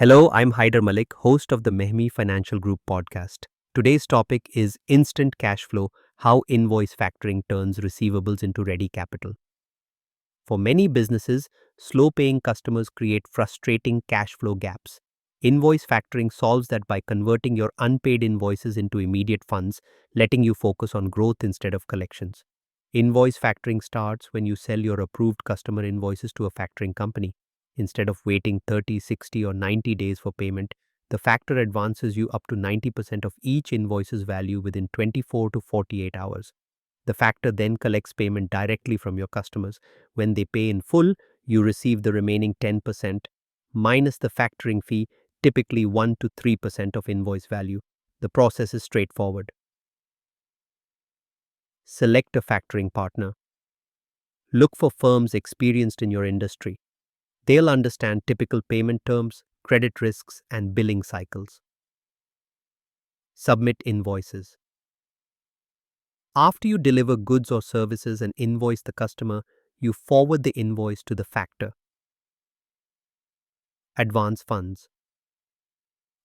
Hello, I'm Haider Malik, host of the Mehmi Financial Group podcast. Today's topic is instant cash flow, how invoice factoring turns receivables into ready capital. For many businesses, slow paying customers create frustrating cash flow gaps. Invoice factoring solves that by converting your unpaid invoices into immediate funds, letting you focus on growth instead of collections. Invoice factoring starts when you sell your approved customer invoices to a factoring company. Instead of waiting 30, 60, or 90 days for payment, the factor advances you up to 90% of each invoice's value within 24 to 48 hours. The factor then collects payment directly from your customers. When they pay in full, you receive the remaining 10% minus the factoring fee, typically 1 to 3% of invoice value. The process is straightforward. Select a factoring partner. Look for firms experienced in your industry. They'll understand typical payment terms, credit risks, and billing cycles. Submit invoices. After you deliver goods or services and invoice the customer, you forward the invoice to the factor. Advance funds.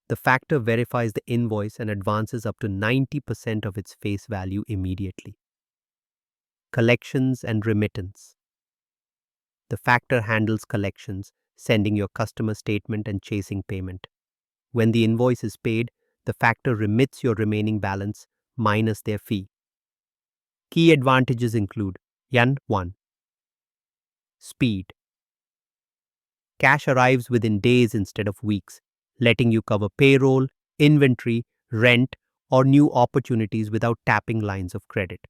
The factor verifies the invoice and advances up to 90% of its face value immediately. Collections and remittance. The factor handles collections, sending your customer statement and chasing payment. When the invoice is paid, the factor remits your remaining balance minus their fee. Key advantages include 1. Speed. Cash arrives within days instead of weeks, letting you cover payroll, inventory, rent, or new opportunities without tapping lines of credit.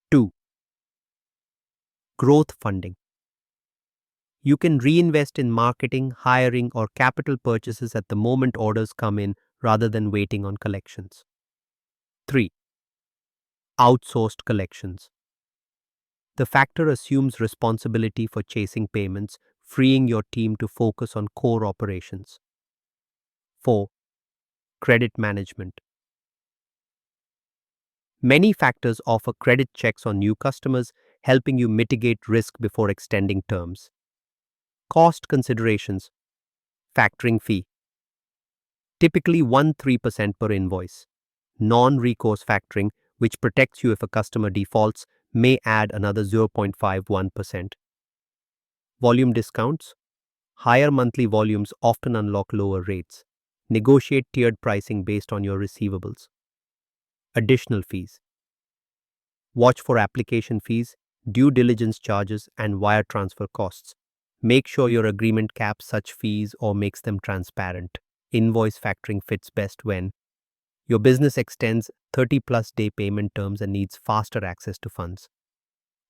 2. Growth funding. You can reinvest in marketing, hiring, or capital purchases at the moment orders come in rather than waiting on collections. 3. Outsourced collections. The factor assumes responsibility for chasing payments, freeing your team to focus on core operations. 4. Credit management. Many factors offer credit checks on new customers, helping you mitigate risk before extending terms. Cost considerations. Factoring fee. Typically 1-3% per invoice. Non-recourse factoring, which protects you if a customer defaults, may add another 0.51%. Volume discounts. Higher monthly volumes often unlock lower rates. Negotiate tiered pricing based on your receivables. Additional fees. Watch for application fees, due diligence charges, and wire transfer costs. Make sure your agreement caps such fees or makes them transparent. Invoice factoring fits best when your business extends 30-plus day payment terms and needs faster access to funds.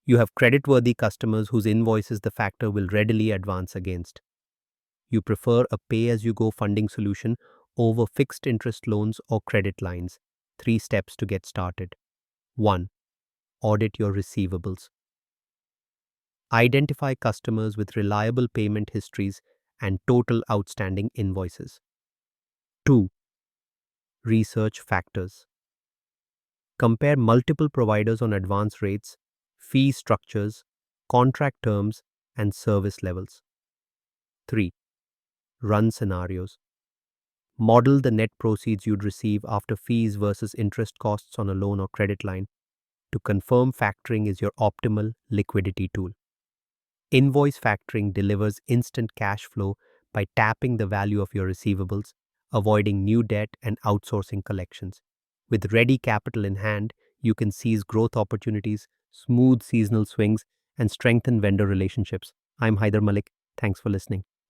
You have creditworthy customers whose invoices the factor will readily advance against. You prefer a pay-as-you-go funding solution over fixed interest loans or credit lines. 3 steps to get started. 1. Audit your receivables. Identify customers with reliable payment histories and total outstanding invoices. 2. Research factors. Compare multiple providers on advance rates, fee structures, contract terms, and service levels. 3. Run scenarios. Model the net proceeds you'd receive after fees versus interest costs on a loan or credit line to confirm factoring is your optimal liquidity tool. Invoice factoring delivers instant cash flow by tapping the value of your receivables, avoiding new debt, and outsourcing collections. With ready capital in hand, you can seize growth opportunities, smooth seasonal swings, and strengthen vendor relationships. I'm Haider Malik. Thanks for listening.